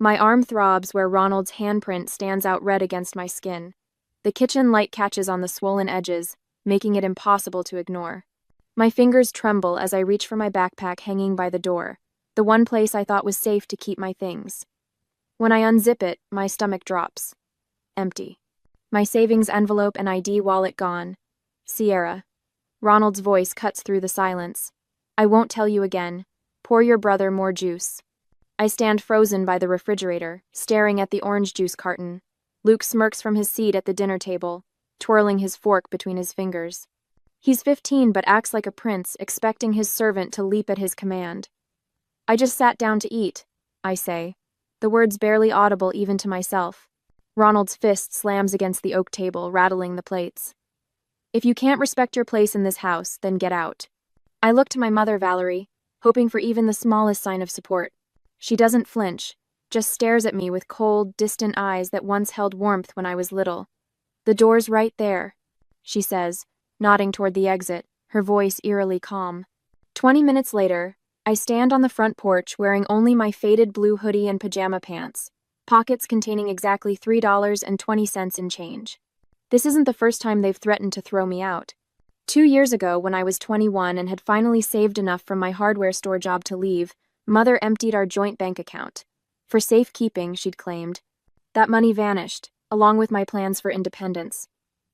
My arm throbs where Ronald's handprint stands out red against my skin. The kitchen light catches on the swollen edges, making it impossible to ignore. My fingers tremble as I reach for my backpack hanging by the door, the one place I thought was safe to keep my things. When I unzip it, my stomach drops. Empty. My savings envelope and ID wallet gone. Sierra. Ronald's voice cuts through the silence. I won't tell you again. Pour your brother more juice. I stand frozen by the refrigerator, staring at the orange juice carton. Luke smirks from his seat at the dinner table, twirling his fork between his fingers. He's 15 but acts like a prince, expecting his servant to leap at his command. I just sat down to eat, I say, the words barely audible even to myself. Ronald's fist slams against the oak table, rattling the plates. If you can't respect your place in this house, then get out. I look to my mother, Valerie, hoping for even the smallest sign of support. She doesn't flinch, just stares at me with cold, distant eyes that once held warmth when I was little. The door's right there, she says, nodding toward the exit, her voice eerily calm. 20 minutes later, I stand on the front porch wearing only my faded blue hoodie and pajama pants, pockets containing exactly $3.20 in change. This isn't the first time they've threatened to throw me out. 2 years ago, when I was 21 and had finally saved enough from my hardware store job to leave, Mother emptied our joint bank account. For safekeeping, she'd claimed. That money vanished, along with my plans for independence.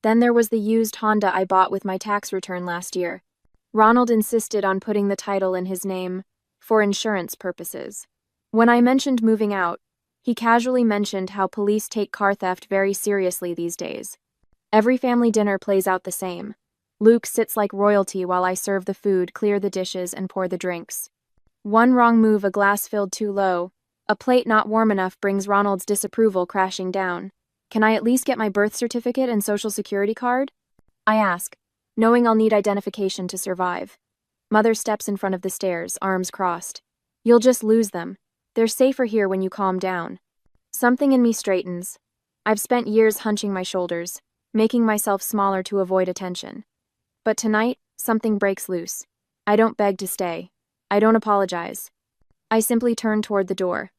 Then there was the used Honda I bought with my tax return last year. Ronald insisted on putting the title in his name, for insurance purposes. When I mentioned moving out, he casually mentioned how police take car theft very seriously these days. Every family dinner plays out the same. Luke sits like royalty while I serve the food, clear the dishes, and pour the drinks. One wrong move, a glass filled too low, a plate not warm enough brings Ronald's disapproval crashing down. Can I at least get my birth certificate and social security card? I ask, knowing I'll need identification to survive. Mother steps in front of the stairs, arms crossed. You'll just lose them. They're safer here when you calm down. Something in me straightens. I've spent years hunching my shoulders, making myself smaller to avoid attention. But tonight, something breaks loose. I don't beg to stay. I don't apologize. I simply turn toward the door.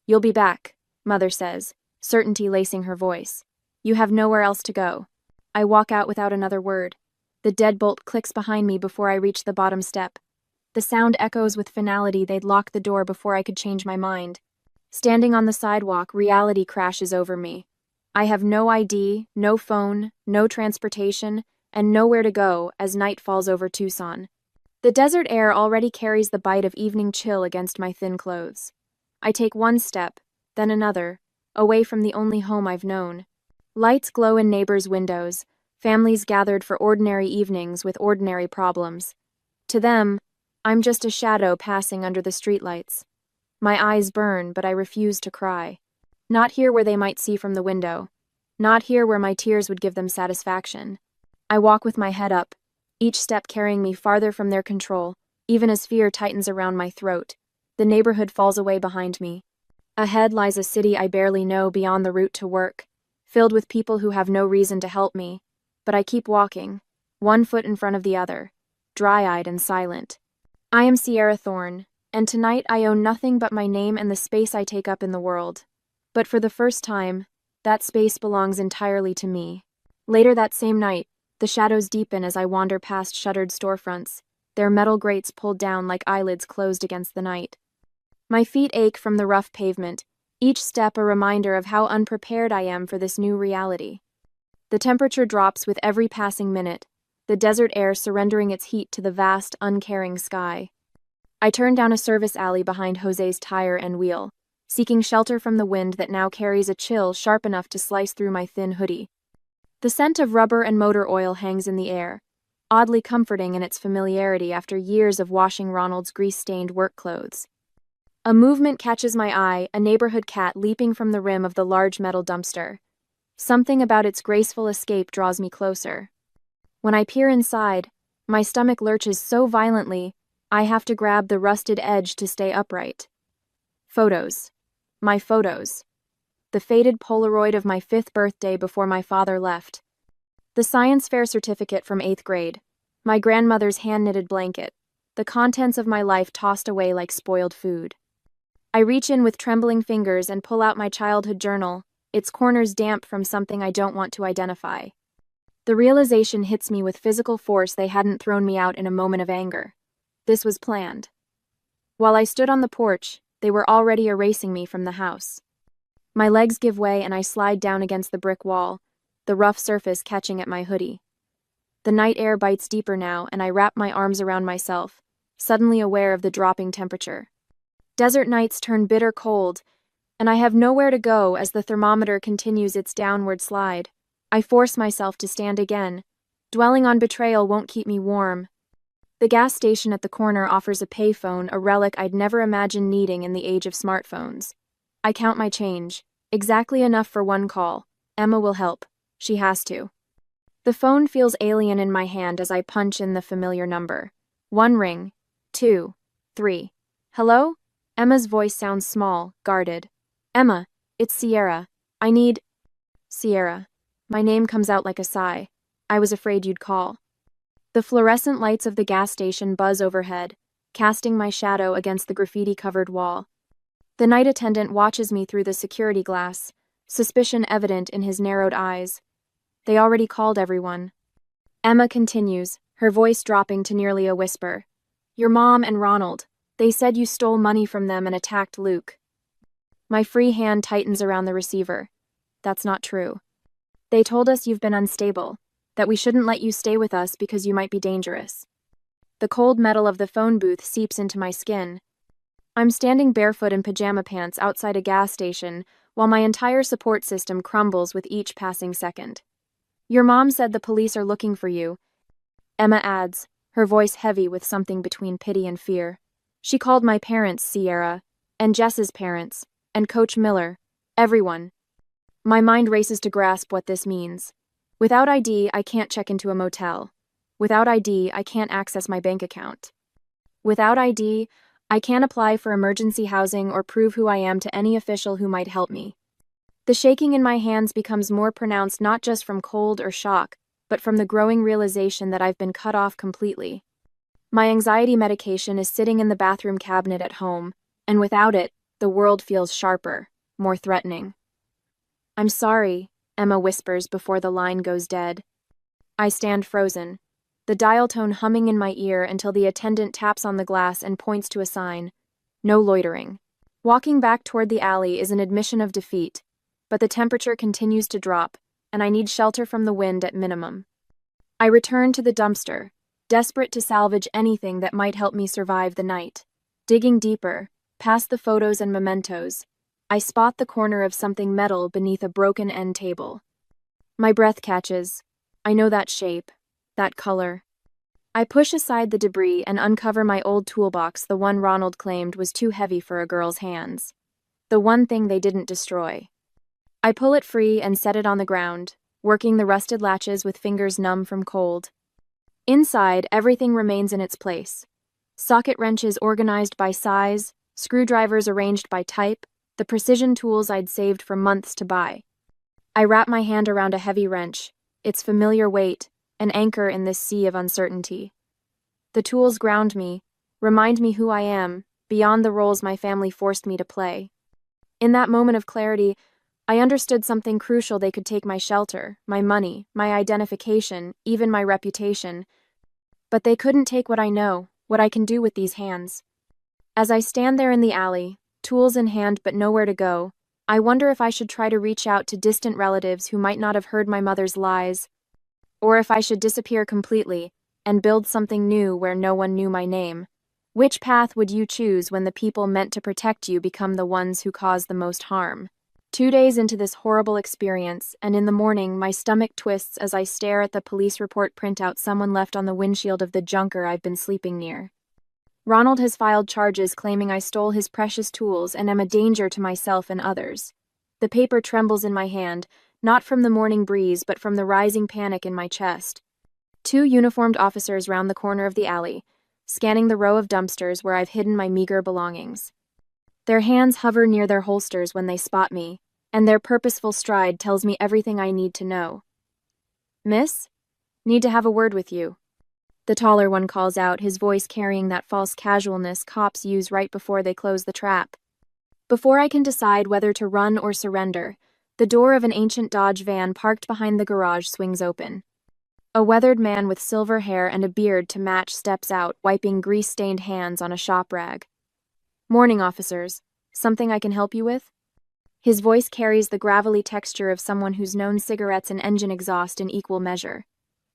You'll be back, Mother says, certainty lacing her voice. You have nowhere else to go. I walk out without another word. The deadbolt clicks behind me before I reach the bottom step. The sound echoes with finality. They'd locked the door before I could change my mind. Standing on the sidewalk, reality crashes over me. I have no ID, no phone, no transportation, and nowhere to go as night falls over Tucson. The desert air already carries the bite of evening chill against my thin clothes. I take one step, then another, away from the only home I've known. Lights glow in neighbors' windows, families gathered for ordinary evenings with ordinary problems. To them, I'm just a shadow passing under the streetlights. My eyes burn, but I refuse to cry. Not here where they might see from the window. Not here where my tears would give them satisfaction. I walk with my head up, each step carrying me farther from their control, even as fear tightens around my throat. The neighborhood falls away behind me. Ahead lies a city I barely know beyond the route to work, filled with people who have no reason to help me. But I keep walking, one foot in front of the other, dry-eyed and silent. I am Sierra Thorne, and tonight I own nothing but my name and the space I take up in the world. But for the first time, that space belongs entirely to me. Later that same night, the shadows deepen as I wander past shuttered storefronts, their metal grates pulled down like eyelids closed against the night. My feet ache from the rough pavement, each step a reminder of how unprepared I am for this new reality. The temperature drops with every passing minute, the desert air surrendering its heat to the vast, uncaring sky. I turn down a service alley behind Jose's tire and wheel, seeking shelter from the wind that now carries a chill sharp enough to slice through my thin hoodie. The scent of rubber and motor oil hangs in the air, oddly comforting in its familiarity after years of washing Ronald's grease-stained work clothes. A movement catches my eye, a neighborhood cat leaping from the rim of the large metal dumpster. Something about its graceful escape draws me closer. When I peer inside, my stomach lurches so violently, I have to grab the rusted edge to stay upright. Photos. My photos. The faded Polaroid of my 5th birthday before my father left. The science fair certificate from 8th grade. My grandmother's hand-knitted blanket. The contents of my life tossed away like spoiled food. I reach in with trembling fingers and pull out my childhood journal, its corners damp from something I don't want to identify. The realization hits me with physical force they hadn't thrown me out in a moment of anger. This was planned. While I stood on the porch, they were already erasing me from the house. My legs give way and I slide down against the brick wall, the rough surface catching at my hoodie. The night air bites deeper now and I wrap my arms around myself, suddenly aware of the dropping temperature. Desert nights turn bitter cold, and I have nowhere to go as the thermometer continues its downward slide. I force myself to stand again. Dwelling on betrayal won't keep me warm. The gas station at the corner offers a payphone, a relic I'd never imagined needing in the age of smartphones. I count my change. Exactly enough for one call. Emma will help. She has to. The phone feels alien in my hand as I punch in the familiar number. 1 ring. 2. 3. Hello? Emma's voice sounds small, guarded. Emma, it's Sierra. I need... Sierra. My name comes out like a sigh. I was afraid you'd call. The fluorescent lights of the gas station buzz overhead, casting my shadow against the graffiti-covered wall. The night attendant watches me through the security glass, suspicion evident in his narrowed eyes. They already called everyone. Emma continues, her voice dropping to nearly a whisper. Your mom and Ronald. They said you stole money from them and attacked Luke. My free hand tightens around the receiver. That's not true. They told us you've been unstable, that we shouldn't let you stay with us because you might be dangerous. The cold metal of the phone booth seeps into my skin. I'm standing barefoot in pajama pants outside a gas station while my entire support system crumbles with each passing second. Your mom said the police are looking for you. Emma adds, her voice heavy with something between pity and fear. She called my parents, Sierra, and Jess's parents, and Coach Miller, everyone. My mind races to grasp what this means. Without ID, I can't check into a motel. Without ID, I can't access my bank account. Without ID, I can't apply for emergency housing or prove who I am to any official who might help me. The shaking in my hands becomes more pronounced not just from cold or shock, but from the growing realization that I've been cut off completely. My anxiety medication is sitting in the bathroom cabinet at home, and without it, the world feels sharper, more threatening. I'm sorry, Emma whispers before the line goes dead. I stand frozen, the dial tone humming in my ear until the attendant taps on the glass and points to a sign. No loitering. Walking back toward the alley is an admission of defeat, but the temperature continues to drop, and I need shelter from the wind at minimum. I return to the dumpster, desperate to salvage anything that might help me survive the night. Digging deeper, past the photos and mementos, I spot the corner of something metal beneath a broken end table. My breath catches. I know that shape, that color. I push aside the debris and uncover my old toolbox, the one Ronald claimed was too heavy for a girl's hands. The one thing they didn't destroy. I pull it free and set it on the ground, working the rusted latches with fingers numb from cold. Inside, everything remains in its place. Socket wrenches organized by size, screwdrivers arranged by type, the precision tools I'd saved for months to buy. I wrap my hand around a heavy wrench, its familiar weight, an anchor in this sea of uncertainty. The tools ground me, remind me who I am, beyond the roles my family forced me to play. In that moment of clarity, I understood something crucial. They could take my shelter, my money, my identification, even my reputation. But they couldn't take what I know, what I can do with these hands. As I stand there in the alley, tools in hand but nowhere to go, I wonder if I should try to reach out to distant relatives who might not have heard my mother's lies, or if I should disappear completely and build something new where no one knew my name. Which path would you choose when the people meant to protect you become the ones who cause the most harm? 2 days into this horrible experience, and in the morning, my stomach twists as I stare at the police report printout someone left on the windshield of the junker I've been sleeping near. Ronald has filed charges claiming I stole his precious tools and am a danger to myself and others. The paper trembles in my hand, not from the morning breeze but from the rising panic in my chest. 2 uniformed officers round the corner of the alley, scanning the row of dumpsters where I've hidden my meager belongings. Their hands hover near their holsters when they spot me, and their purposeful stride tells me everything I need to know. Miss? Need to have a word with you. The taller one calls out, his voice carrying that false casualness cops use right before they close the trap. Before I can decide whether to run or surrender, the door of an ancient Dodge van parked behind the garage swings open. A weathered man with silver hair and a beard to match steps out, wiping grease-stained hands on a shop rag. "Morning, officers. Something I can help you with?" His voice carries the gravelly texture of someone who's known cigarettes and engine exhaust in equal measure.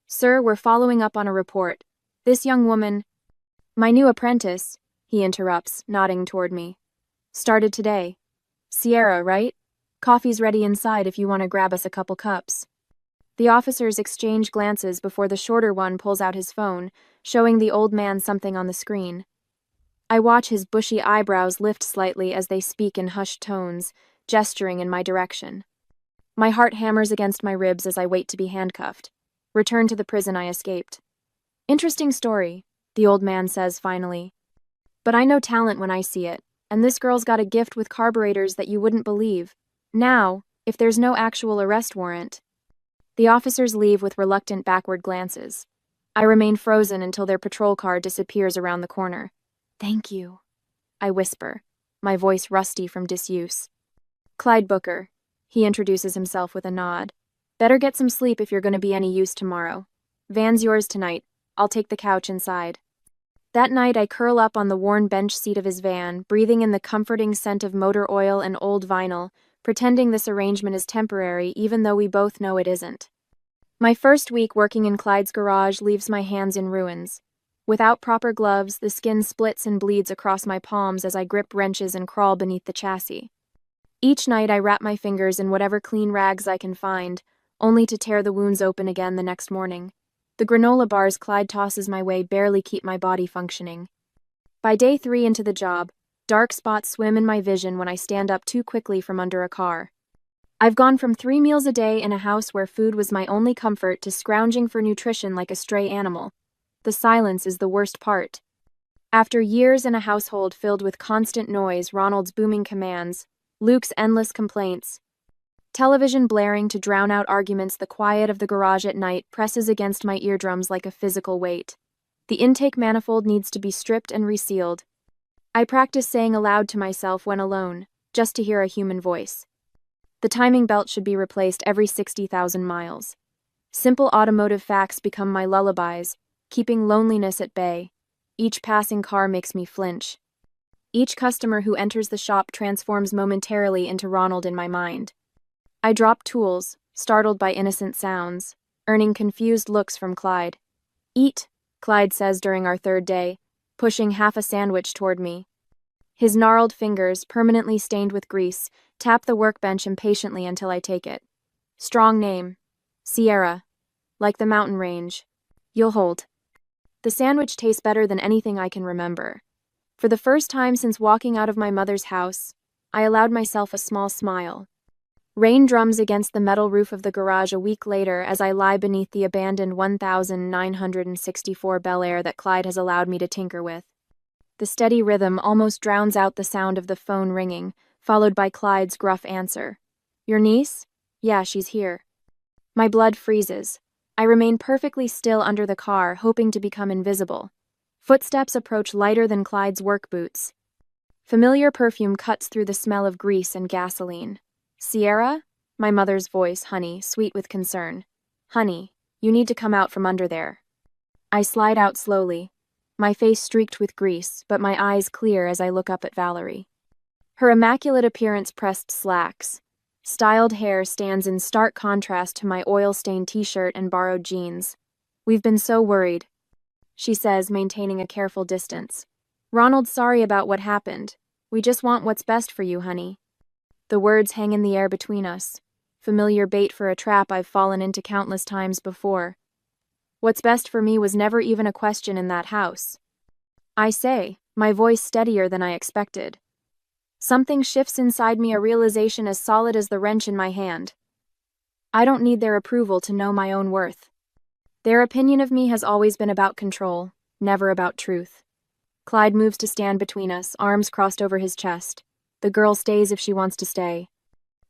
"Sir, we're following up on a report. This young woman—" "My new apprentice," he interrupts, nodding toward me. "Started today. Sierra, right? Coffee's ready inside if you want to grab us a couple cups." The officers exchange glances before the shorter one pulls out his phone, showing the old man something on the screen. I watch his bushy eyebrows lift slightly as they speak in hushed tones, gesturing in my direction. My heart hammers against my ribs as I wait to be handcuffed. Return to the prison I escaped. "Interesting story," the old man says finally. "But I know talent when I see it, and this girl's got a gift with carburetors that you wouldn't believe. Now, if there's no actual arrest warrant..." The officers leave with reluctant backward glances. I remain frozen until their patrol car disappears around the corner. "Thank you," I whisper, my voice rusty from disuse. "Clyde Booker," he introduces himself with a nod. "Better get some sleep if you're going to be any use tomorrow. Van's yours tonight. I'll take the couch inside." That night I curl up on the worn bench seat of his van, breathing in the comforting scent of motor oil and old vinyl, pretending this arrangement is temporary even though we both know it isn't. My first week working in Clyde's garage leaves my hands in ruins. Without proper gloves, the skin splits and bleeds across my palms as I grip wrenches and crawl beneath the chassis. Each night I wrap my fingers in whatever clean rags I can find, only to tear the wounds open again the next morning. The granola bars Clyde tosses my way barely keep my body functioning. By day 3 into the job, dark spots swim in my vision when I stand up too quickly from under a car. I've gone from 3 meals a day in a house where food was my only comfort to scrounging for nutrition like a stray animal. The silence is the worst part. After years in a household filled with constant noise, Ronald's booming commands, Luke's endless complaints, television blaring to drown out arguments, the quiet of the garage at night presses against my eardrums like a physical weight. The intake manifold needs to be stripped and resealed. I practice saying aloud to myself when alone, just to hear a human voice. The timing belt should be replaced every 60,000 miles. Simple automotive facts become my lullabies, keeping loneliness at bay. Each passing car makes me flinch. Each customer who enters the shop transforms momentarily into Ronald in my mind. I drop tools, startled by innocent sounds, earning confused looks from Clyde. "Eat," Clyde says during our 3rd day, pushing half a sandwich toward me. His gnarled fingers, permanently stained with grease, tap the workbench impatiently until I take it. "Strong name. Sierra. Like the mountain range. You'll hold." The sandwich tastes better than anything I can remember. For the first time since walking out of my mother's house, I allowed myself a small smile. Rain drums against the metal roof of the garage a week later as I lie beneath the abandoned 1964 Bel Air that Clyde has allowed me to tinker with. The steady rhythm almost drowns out the sound of the phone ringing, followed by Clyde's gruff answer. "Your niece? Yeah, she's here." My blood freezes. I remain perfectly still under the car, hoping to become invisible. Footsteps approach lighter than Clyde's work boots. Familiar perfume cuts through the smell of grease and gasoline. "Sierra?" My mother's voice, honey, sweet with concern. "Honey, you need to come out from under there." I slide out slowly, my face streaked with grease, but my eyes clear as I look up at Valerie. Her immaculate appearance pressed slacks. Styled hair stands in stark contrast to my oil-stained t-shirt and borrowed jeans. "We've been so worried," she says, maintaining a careful distance. "Ronald's sorry about what happened. We just want what's best for you, honey." The words hang in the air between us, familiar bait for a trap I've fallen into countless times before. What's best for me was never even a question in that house. I say, my voice steadier than I expected. Something shifts inside me, a realization as solid as the wrench in my hand. I don't need their approval to know my own worth. Their opinion of me has always been about control, never about truth. Clyde moves to stand between us, arms crossed over his chest. The girl stays if she wants to stay.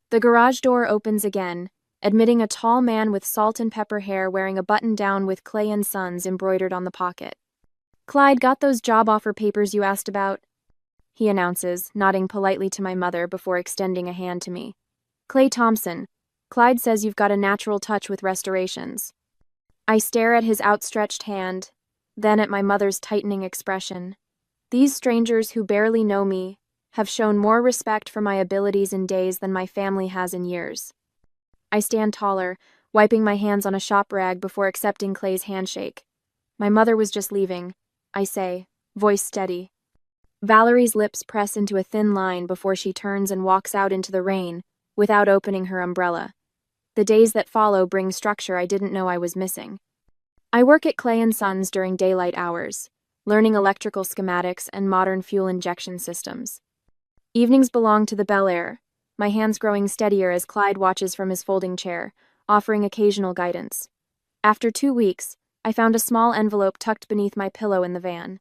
The garage door opens again, admitting a tall man with salt and pepper hair wearing a button-down with Clay & Sons embroidered on the pocket. "Clyde, got those job offer papers you asked about?" he announces, nodding politely to my mother before extending a hand to me. Clay Thompson. Clyde says you've got a natural touch with restorations. I stare at his outstretched hand, then at my mother's tightening expression. These strangers who barely know me have shown more respect for my abilities in days than my family has in years. I stand taller, wiping my hands on a shop rag before accepting Clay's handshake. My mother was just leaving, I say, voice steady. Valerie's lips press into a thin line before she turns and walks out into the rain without opening her umbrella. The days that follow bring structure I didn't know I was missing. I work at Clay & Sons during daylight hours, learning electrical schematics and modern fuel injection systems. Evenings belong to the Bel Air, my hands growing steadier as Clyde watches from his folding chair, offering occasional guidance. After 2 weeks, I found a small envelope tucked beneath my pillow in the van.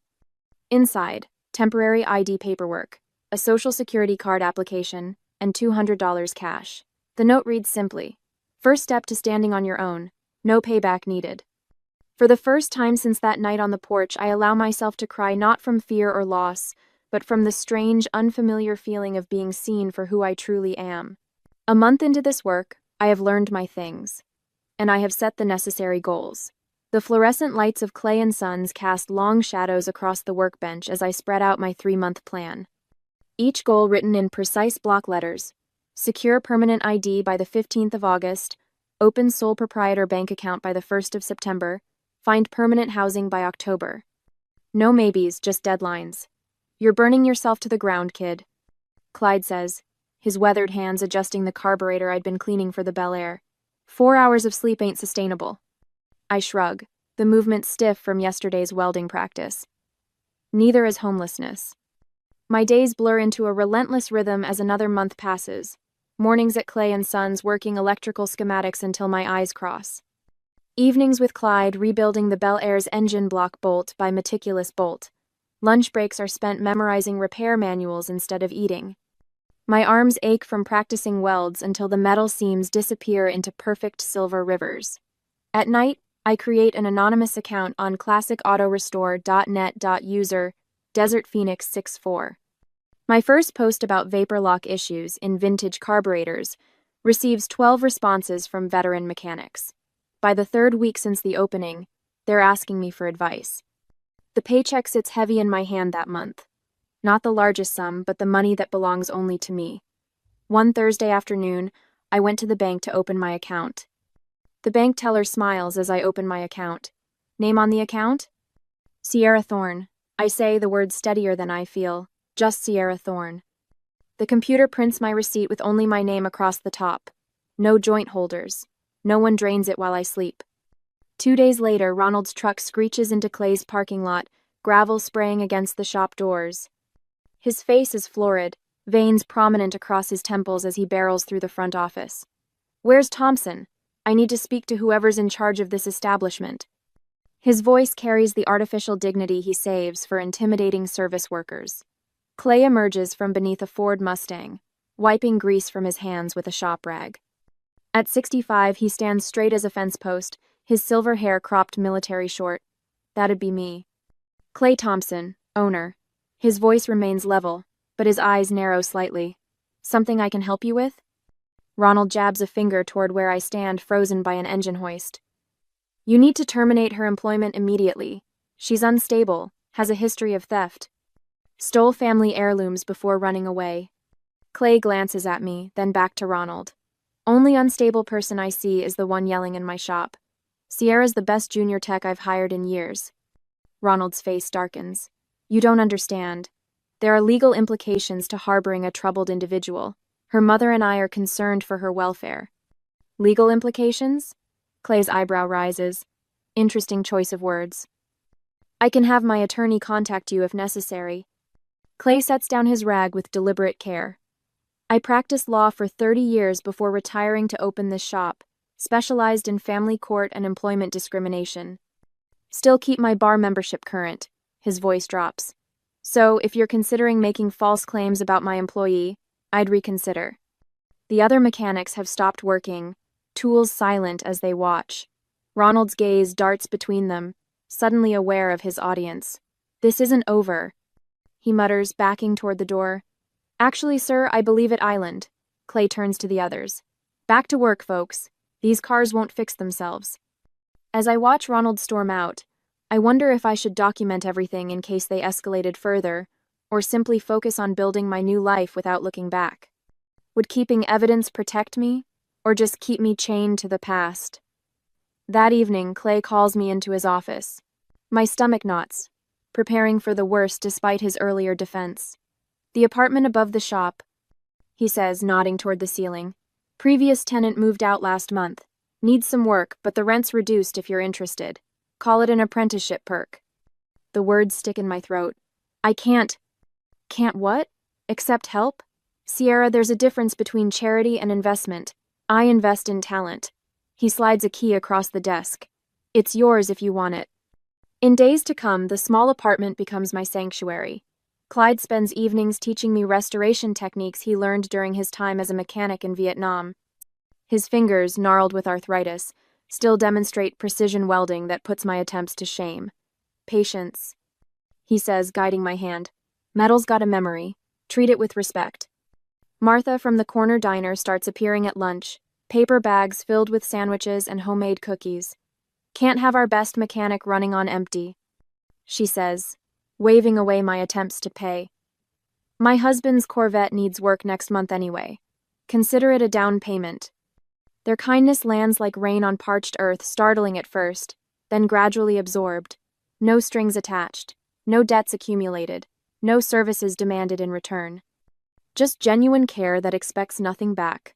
Inside, temporary ID paperwork, a social security card application, and $200 cash. The note reads simply, "First step to standing on your own, no payback needed." For the first time since that night on the porch, I allow myself to cry not from fear or loss, but from the strange, unfamiliar feeling of being seen for who I truly am. A month into this work, I have learned my things, and I have set the necessary goals. The fluorescent lights of Clay & Sons cast long shadows across the workbench as I spread out my 3-month plan. Each goal written in precise block letters: secure permanent ID by the 15th of August, open sole proprietor bank account by the 1st of September, find permanent housing by October. No maybes, just deadlines. You're burning yourself to the ground, kid, Clyde says, his weathered hands adjusting the carburetor I'd been cleaning for the Bel Air. 4 hours of sleep ain't sustainable. I shrug, the movement stiff from yesterday's welding practice. Neither is homelessness. My days blur into a relentless rhythm as another month passes. Mornings at Clay & Sons working electrical schematics until my eyes cross. Evenings with Clyde rebuilding the Bel Air's engine block bolt by meticulous bolt. Lunch breaks are spent memorizing repair manuals instead of eating. My arms ache from practicing welds until the metal seams disappear into perfect silver rivers. At night, I create an anonymous account on classicautorestore.net.user DesertPhoenix64. My first post about vapor lock issues in vintage carburetors receives 12 responses from veteran mechanics. By the 3rd week since the opening, they're asking me for advice. The paycheck sits heavy in my hand that month. Not the largest sum, but the money that belongs only to me. One Thursday afternoon, I went to the bank to open my account. The bank teller smiles as I open my account. Name on the account? Sierra Thorne. I say the word steadier than I feel. Just Sierra Thorne. The computer prints my receipt with only my name across the top. No joint holders. No one drains it while I sleep. 2 days later, Ronald's truck screeches into Clay's parking lot, gravel spraying against the shop doors. His face is florid, veins prominent across his temples as he barrels through the front office. "Where's Thompson? I need to speak to whoever's in charge of this establishment." His voice carries the artificial dignity he saves for intimidating service workers. Clay emerges from beneath a Ford Mustang, wiping grease from his hands with a shop rag. At 65, he stands straight as a fence post, his silver hair cropped military short. That'd be me. Clay Thompson, owner. His voice remains level, but his eyes narrow slightly. "Something I can help you with?" Ronald jabs a finger toward where I stand, frozen by an engine hoist. "You need to terminate her employment immediately. She's unstable, has a history of theft. Stole family heirlooms before running away." Clay glances at me, then back to Ronald. "Only unstable person I see is the one yelling in my shop. Sierra's the best junior tech I've hired in years." Ronald's face darkens. "You don't understand. There are legal implications to harboring a troubled individual. Her mother and I are concerned for her welfare." "Legal implications?" Clay's eyebrow rises. Interesting choice of words. "I can have my attorney contact you if necessary." Clay sets down his rag with deliberate care. "I practiced law for 30 years before retiring to open this shop, specialized in family court and employment discrimination. Still keep my bar membership current." His voice drops. "So, if you're considering making false claims about my employee, I'd reconsider." The other mechanics have stopped working, tools silent as they watch. Ronald's gaze darts between them, suddenly aware of his audience. This isn't over. he mutters, backing toward the door. Actually, sir, I believe it island. Clay turns to the others. Back to work, folks. These cars won't fix themselves. As I watch Ronald storm out, I wonder if I should document everything in case they escalated further, or simply focus on building my new life without looking back. Would keeping evidence protect me, or just keep me chained to the past? That evening, Clay calls me into his office. My stomach knots, preparing for the worst despite his earlier defense. The apartment above the shop, he says, nodding toward the ceiling. Previous tenant moved out last month. Needs some work, but the rent's reduced if you're interested. Call it an apprenticeship perk. The words stick in my throat. I can't. Can't what? Accept help? Sierra, there's a difference between charity and investment. I invest in talent. He slides a key across the desk. It's yours if you want it. In days to come, the small apartment becomes my sanctuary. Clyde spends evenings teaching me restoration techniques he learned during his time as a mechanic in Vietnam. His fingers, gnarled with arthritis, still demonstrate precision welding that puts my attempts to shame. Patience, he says, guiding my hand. Metal's got a memory. Treat it with respect. Martha from the corner diner starts appearing at lunch, paper bags filled with sandwiches and homemade cookies. Can't have our best mechanic running on empty, she says, waving away my attempts to pay. My husband's Corvette needs work next month anyway. Consider it a down payment. Their kindness lands like rain on parched earth, startling at first, then gradually absorbed. No strings attached, no debts accumulated, no services demanded in return. Just genuine care that expects nothing back.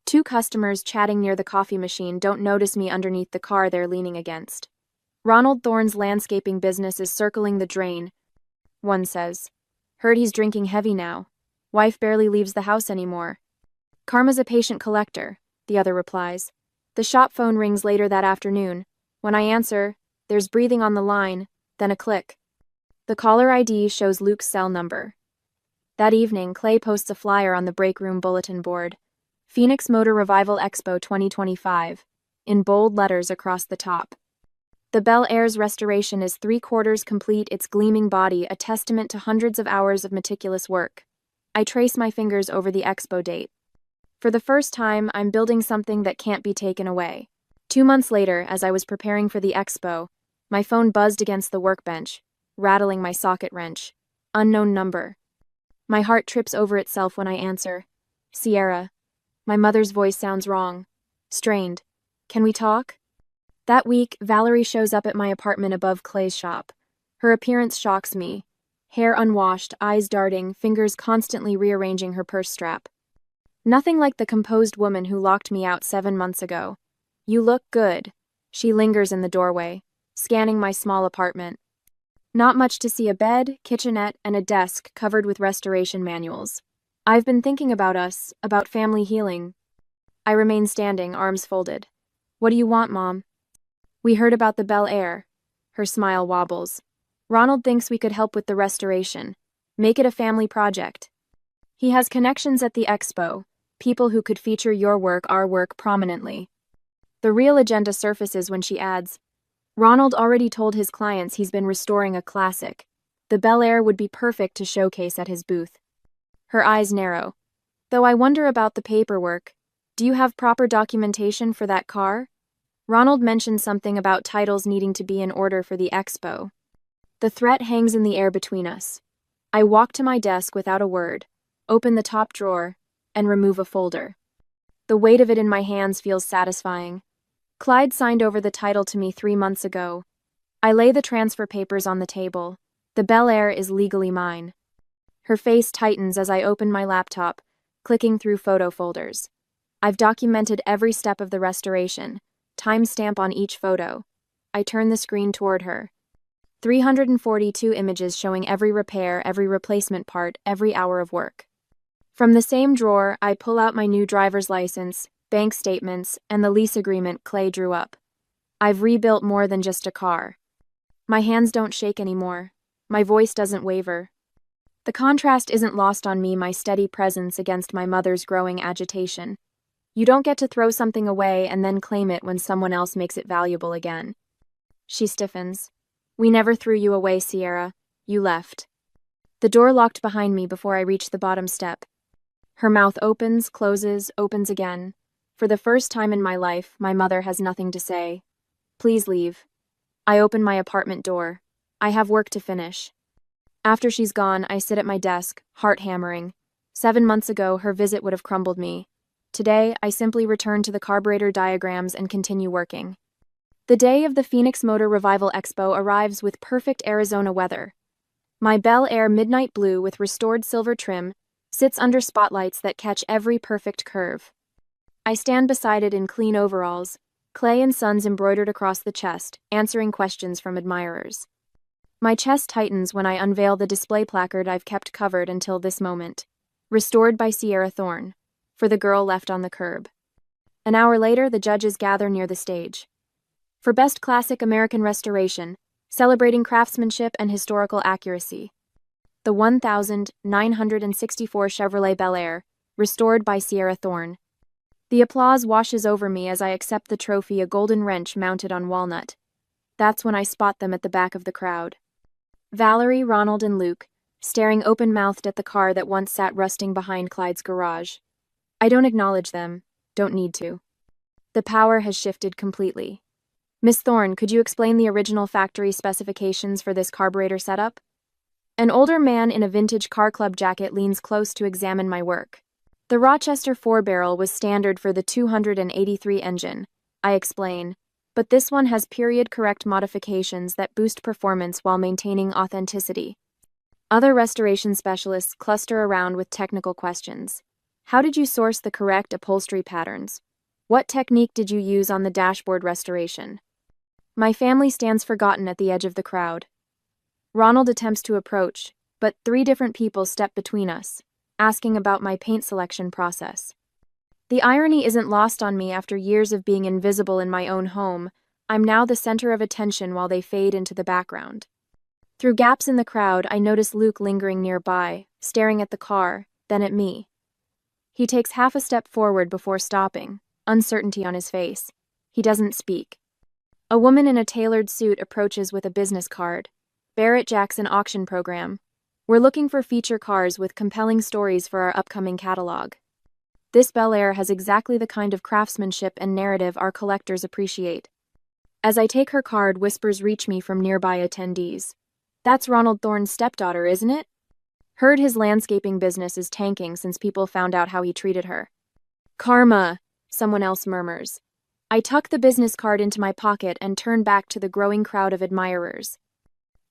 Two customers chatting near the coffee machine don't notice me underneath the car they're leaning against. Ronald Thorne's landscaping business is circling the drain, one says. Heard he's drinking heavy now. Wife barely leaves the house anymore. Karma's a patient collector, the other replies. The shop phone rings later that afternoon. When I answer, there's breathing on the line, then a click. The caller ID shows Luke's cell number. That evening, Clay posts a flyer on the break room bulletin board. Phoenix Motor Revival Expo 2025, in bold letters across the top. The Bel Air's restoration is 3/4 complete, its gleaming body a testament to hundreds of hours of meticulous work. I trace my fingers over the expo date. For the first time, I'm building something that can't be taken away. 2 months later, as I was preparing for the expo, my phone buzzed against the workbench, rattling my socket wrench. Unknown number. My heart trips over itself when I answer. Sierra. My mother's voice sounds wrong. Strained. Can we talk? That week, Valerie shows up at my apartment above Clay's shop. Her appearance shocks me. Hair unwashed, eyes darting, fingers constantly rearranging her purse strap. Nothing like the composed woman who locked me out 7 months ago. You look good. She lingers in the doorway, scanning my small apartment. Not much to see: a bed, kitchenette, and a desk covered with restoration manuals. I've been thinking about us, about family healing. I remain standing, arms folded. What do you want, Mom? We heard about the Bel Air. Her smile wobbles. Ronald thinks we could help with the restoration. Make it a family project. He has connections at the expo, people who could feature your work, our work, prominently. The real agenda surfaces when she adds, Ronald already told his clients he's been restoring a classic. The Bel Air would be perfect to showcase at his booth. Her eyes narrow. Though I wonder about the paperwork. Do you have proper documentation for that car? Ronald mentioned something about titles needing to be in order for the expo. The threat hangs in the air between us. I walk to my desk without a word, open the top drawer, and remove a folder. The weight of it in my hands feels satisfying. Clyde signed over the title to me 3 months ago. I lay the transfer papers on the table. The Bel Air is legally mine. Her face tightens as I open my laptop, clicking through photo folders. I've documented every step of the restoration, timestamp on each photo. I turn the screen toward her. 342 images showing every repair, every replacement part, every hour of work. From the same drawer, I pull out my new driver's license, bank statements, and the lease agreement Clay drew up. I've rebuilt more than just a car. My hands don't shake anymore. My voice doesn't waver. The contrast isn't lost on me, my steady presence against my mother's growing agitation. You don't get to throw something away and then claim it when someone else makes it valuable again. She stiffens. We never threw you away, Sierra. You left. The door locked behind me before I reached the bottom step. Her mouth opens, closes, opens again. For the first time in my life, my mother has nothing to say. Please leave. I open my apartment door. I have work to finish. After she's gone, I sit at my desk, heart hammering. 7 months ago, her visit would have crumbled me. Today, I simply return to the carburetor diagrams and continue working. The day of the Phoenix Motor Revival Expo arrives with perfect Arizona weather. My Bel Air Midnight Blue with restored silver trim sits under spotlights that catch every perfect curve. I stand beside it in clean overalls, Clay and Sons embroidered across the chest, answering questions from admirers. My chest tightens when I unveil the display placard I've kept covered until this moment. Restored by Sierra Thorne, for the girl left on the curb. An hour later, the judges gather near the stage. For Best Classic American Restoration, celebrating craftsmanship and historical accuracy. The 1964 Chevrolet Bel Air, restored by Sierra Thorne. The applause washes over me as I accept the trophy, a golden wrench mounted on walnut. That's when I spot them at the back of the crowd. Valerie, Ronald, and Luke, staring open-mouthed at the car that once sat rusting behind Clyde's garage. I don't acknowledge them, don't need to. The power has shifted completely. Miss Thorne, could you explain the original factory specifications for this carburetor setup? An older man in a vintage car club jacket leans close to examine my work. The Rochester 4-barrel was standard for the 283 engine, I explain, but this one has period-correct modifications that boost performance while maintaining authenticity. Other restoration specialists cluster around with technical questions. How did you source the correct upholstery patterns? What technique did you use on the dashboard restoration? My family stands forgotten at the edge of the crowd. Ronald attempts to approach, but 3 different people step between us, asking about my paint selection process. The irony isn't lost on me. After years of being invisible in my own home, I'm now the center of attention while they fade into the background. Through gaps in the crowd, I notice Luke lingering nearby, staring at the car, then at me. He takes half a step forward before stopping, uncertainty on his face. He doesn't speak. A woman in a tailored suit approaches with a business card. Barrett Jackson Auction Program. We're looking for feature cars with compelling stories for our upcoming catalog. This Bel Air has exactly the kind of craftsmanship and narrative our collectors appreciate. As I take her card, whispers reach me from nearby attendees. That's Ronald Thorne's stepdaughter, isn't it? Heard his landscaping business is tanking since people found out how he treated her. Karma, someone else murmurs. I tuck the business card into my pocket and turn back to the growing crowd of admirers.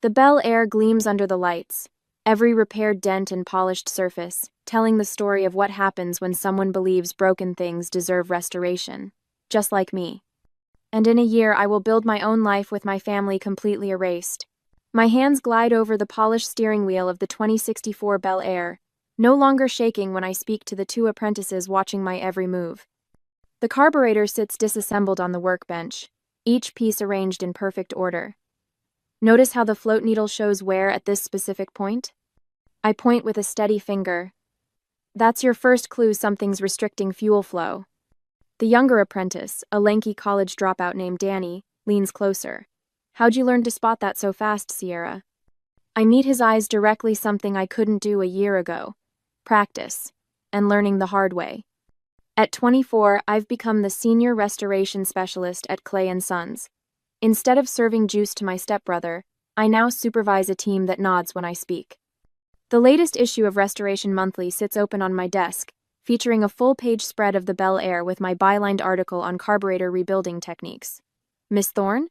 The Bel Air gleams under the lights, every repaired dent and polished surface, telling the story of what happens when someone believes broken things deserve restoration, just like me. And in a year, I will build my own life with my family completely erased. My hands glide over the polished steering wheel of the 2064 Bel Air, no longer shaking when I speak to the 2 apprentices watching my every move. The carburetor sits disassembled on the workbench, each piece arranged in perfect order. Notice how the float needle shows wear at this specific point? I point with a steady finger. That's your first clue something's restricting fuel flow. The younger apprentice, a lanky college dropout named Danny, leans closer. How'd you learn to spot that so fast, Sierra? I meet his eyes directly, something I couldn't do a year ago. Practice. And learning the hard way. At 24, I've become the senior restoration specialist at Clay & Sons. Instead of serving juice to my stepbrother, I now supervise a team that nods when I speak. The latest issue of Restoration Monthly sits open on my desk, featuring a full-page spread of the Bel Air with my bylined article on carburetor rebuilding techniques. Miss Thorne?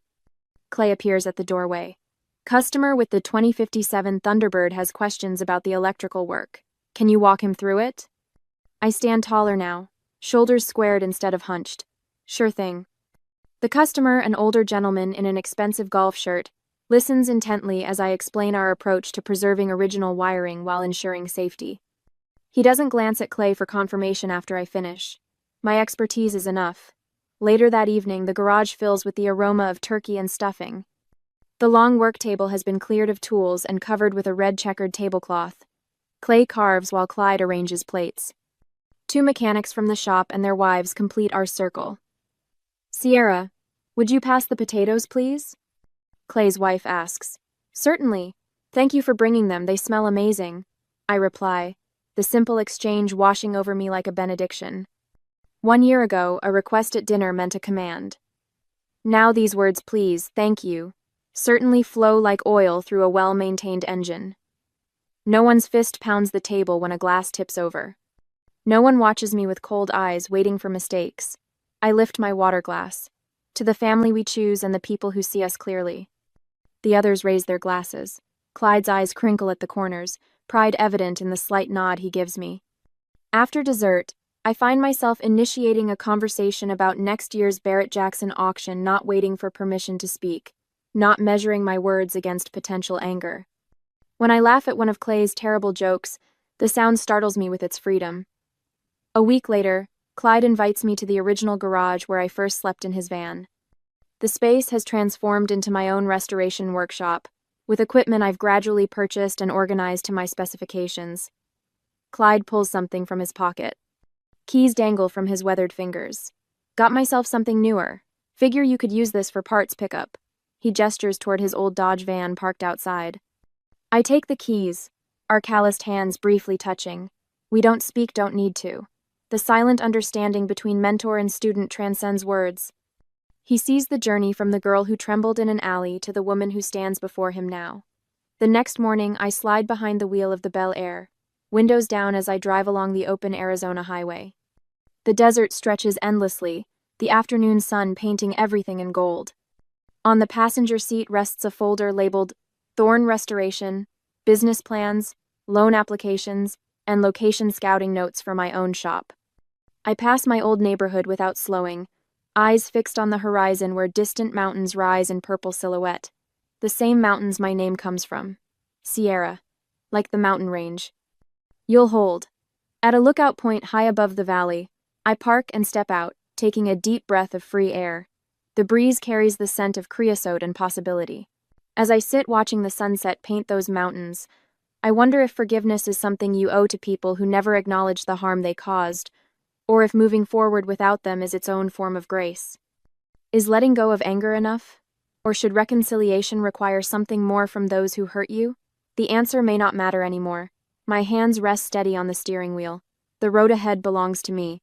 Clay appears at the doorway. Customer with the 2057 Thunderbird has questions about the electrical work. Can you walk him through it? I stand taller now, shoulders squared instead of hunched. Sure thing. The customer, an older gentleman in an expensive golf shirt, listens intently as I explain our approach to preserving original wiring while ensuring safety. He doesn't glance at Clay for confirmation after I finish. My expertise is enough. Later that evening, the garage fills with the aroma of turkey and stuffing. The long work table has been cleared of tools and covered with a red checkered tablecloth. Clay carves while Clyde arranges plates. 2 mechanics from the shop and their wives complete our circle. Sierra, would you pass the potatoes, please? Clay's wife asks. Certainly. Thank you for bringing them, they smell amazing, I reply, the simple exchange washing over me like a benediction. 1 year ago, a request at dinner meant a command. Now these words, please, thank you, certainly flow like oil through a well-maintained engine. No one's fist pounds the table when a glass tips over. No one watches me with cold eyes, waiting for mistakes. I lift my water glass. To the family we choose and the people who see us clearly. The others raise their glasses. Clyde's eyes crinkle at the corners, pride evident in the slight nod he gives me. After dessert, I find myself initiating a conversation about next year's Barrett-Jackson auction, not waiting for permission to speak, not measuring my words against potential anger. When I laugh at one of Clay's terrible jokes, the sound startles me with its freedom. A week later, Clyde invites me to the original garage where I first slept in his van. The space has transformed into my own restoration workshop, with equipment I've gradually purchased and organized to my specifications. Clyde pulls something from his pocket. Keys dangle from his weathered fingers. Got myself something newer. Figure you could use this for parts pickup. He gestures toward his old Dodge van parked outside. I take the keys, our calloused hands briefly touching. We don't speak, don't need to. The silent understanding between mentor and student transcends words. He sees the journey from the girl who trembled in an alley to the woman who stands before him now. The next morning, I slide behind the wheel of the Bel Air, windows down as I drive along the open Arizona highway. The desert stretches endlessly, the afternoon sun painting everything in gold. On the passenger seat rests a folder labeled Thorn Restoration, Business Plans, Loan Applications, and Location Scouting Notes for my own shop. I pass my old neighborhood without slowing, eyes fixed on the horizon where distant mountains rise in purple silhouette. The same mountains my name comes from. Sierra, like the mountain range. You'll hold. At a lookout point high above the valley, I park and step out, taking a deep breath of free air. The breeze carries the scent of creosote and possibility. As I sit watching the sunset paint those mountains, I wonder if forgiveness is something you owe to people who never acknowledge the harm they caused, or if moving forward without them is its own form of grace. Is letting go of anger enough? Or should reconciliation require something more from those who hurt you? The answer may not matter anymore. My hands rest steady on the steering wheel. The road ahead belongs to me,